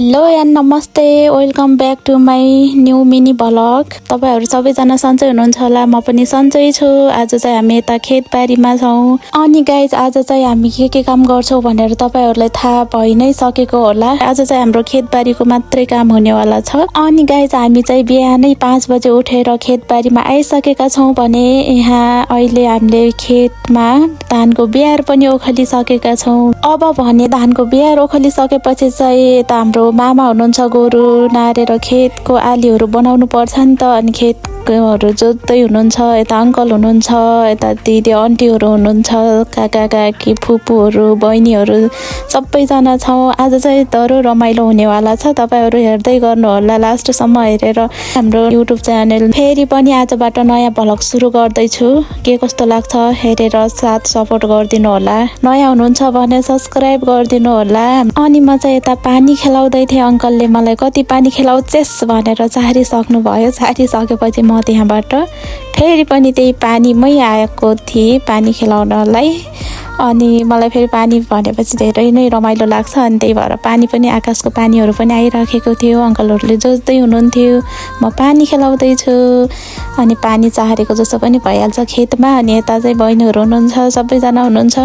Hello and namaste, welcome back to my new mini vlog. तपाईहरु सबैजना सन्चै हुनुहुन्छ होला, म पनि सन्चै छु। आज चाहिँ हामी यता खेतबारीमा छौं। अनि गाइज आज चाहिँ हामी के काम गर्छौं भनेर तपाईहरुलाई थाहा भइ नै सकेको होला। आज चाहिँ हाम्रो खेतबारीको मात्रै काम हुनेवाला छ। अनि गाइज हामी चाहिँ बिहानै 5 बजे उठेर खेतबारीमा आइसकेका छौं भने यहाँ अहिले हामीले खेतमा धानको बियार पनि ओखलिसकेका छौं। अब भने धानको बियार ओखलिसकेपछि चाहिँ यता हाम्रो मामा हुनुहुन्छ गोरु नारेर खेतको आलीहरू बनाउनु पर्छ नि त। अनि खेतहरू जोत्दै हुनुहुन्छ, यता अङ्कल हुनुहुन्छ, यता दिदी आन्टीहरू हुनुहुन्छ, काका काकी फुपूहरू बहिनीहरू सबैजना छौँ। आज चाहिँ दह्रो रमाइलो हुनेवाला छ। तपाईहरु हेर्दै गर्नु होला लास्टसम्म हेरेर। हाम्रो युट्युब च्यानल फेरि पनि आजबाट नयाँ भ्लग सुरु गर्दैछु। के कस्तो लाग्छ हेरेर साथ सपोर्ट गरिदिनु होला। नयाँ हुनुहुन्छ भने सब्स्क्राइब गरिदिनु होला। अनि म चाहिँ यता पानी खेलाउँदै थिएँ। अङ्कलले मलाई कति पानी खेलाउँछेस् भनेर चारिसक्नु भयो। चारिसकेपछि म त्यहाँबाट फेरि पनि त्यही पानीमै आएको थिएँ पानी खेलाउनलाई। अनि मलाई फेरि पानी भनेपछि धेरै नै रमाइलो लाग्छ। अनि त्यही भएर पानी पनि आकाशको पानीहरू पनि आइराखेको थियो। अङ्कलहरूले जोत्दै हुनुहुन्थ्यो, म पानी खेलाउँदैछु। अनि पानी चाहेको जस्तो पनि भइहाल्छ खेतमा। अनि यता चाहिँ बहिनीहरू हुनुहुन्छ, सबैजना हुनुहुन्छ,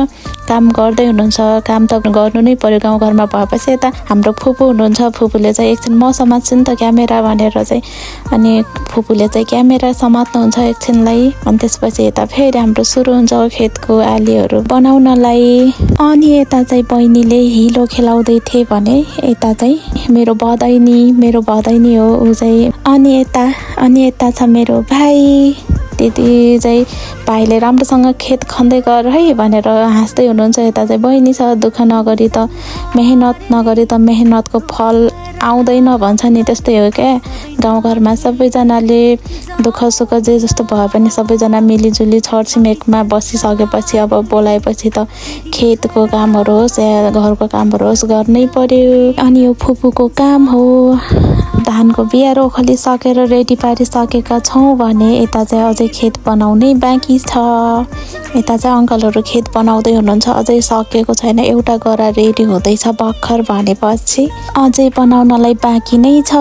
काम गर्दै हुनुहुन्छ। काम त गर्नु नै पर्यो गाउँघरमा भएपछि। यता हाम्रो फुपू हुनुहुन्छ, फुपूले चाहिँ एकछिन म समात्छु नि त क्यामेरा भनेर चाहिँ। अनि फुपूले चाहिँ क्यामेरा समात्नुहुन्छ एकछिनलाई। अनि त्यसपछि यता फेरि हाम्रो सुरु हुन्छ खेतको आलीहरू बनाउनलाई। अनि यता चाहिँ बहिनीले हिलो खेलाउँदै थिए भने यता चाहिँ मेरो भदैनी हो ऊ चाहिँ। अनि यता छ मेरो भाइ। दिदी चाहिँ भाइले राम्रोसँग खेत खन्दै गर है भनेर हाँस्दै हुनुहुन्छ। यता चाहिँ बहिनी छ, दुःख नगरी त मेहनतको फल आउँदैन भन्छ नि, त्यस्तै हो क्या। गाउँघरमा सबैजनाले दुःख सुख जे जस्तो भए पनि सबैजना मिलिजुली छरछिमेकमा बसिसकेपछि अब बोलाएपछि त खेतको कामहरू होस् या घरको कामहरू होस् गर्नै पर्यो। अनि यो फुपूको काम हो। धानको बियार ओखलिसकेर रेडी पारिसकेका छौँ भने यता चाहिँ अझै खेत बनाउनै बाँकी छ। यता चाहिँ अङ्कलहरू खेत बनाउँदै हुनुहुन्छ, अझै सकेको छैन। एउटा गरा रेडी हुँदैछ भर्खर भनेपछि अझै बनाउनलाई बाँकी नै छ।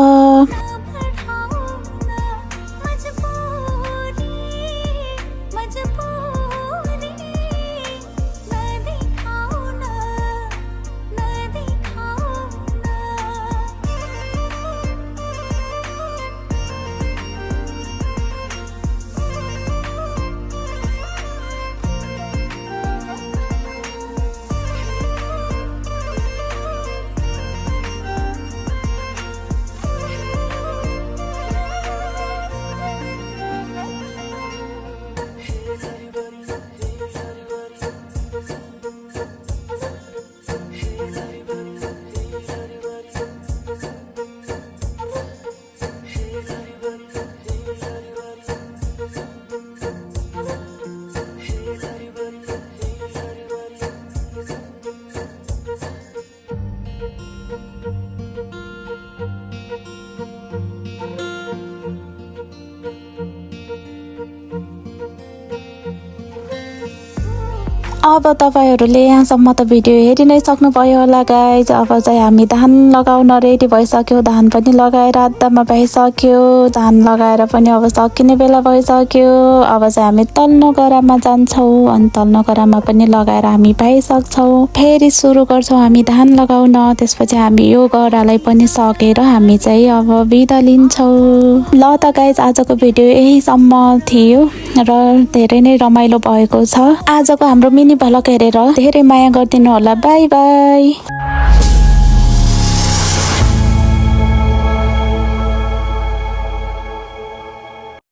अब तपाईहरुले यहाँसम्म त भिडियो हेरि नै सक्नुभयो होला गाइज। अब चाहिँ हामी धान लगाउन रेडी भइसक्यो। धान पनि लगाएर आधामा भइसक्यो। धान लगाएर पनि अब सकिने बेला भइसक्यो। अब चाहिँ हामी तल्लो गरामा जान्छौँ। अनि तल्लो गरामा पनि लगाएर हामी पाइसक्छौँ। फेरि सुरु गर्छौँ हामी धान लगाउन। त्यसपछि हामी यो गरालाई पनि सकेर हामी चाहिँ अब बिदा लिन्छौँ। ल त गाइज, आजको भिडियो यहीसम्म थियो र धेरै नै रमाइलो भएको छ। आजको हाम्रो मिनी भ्लग हेरेर धेरै माया गरिदिनु होला। By by.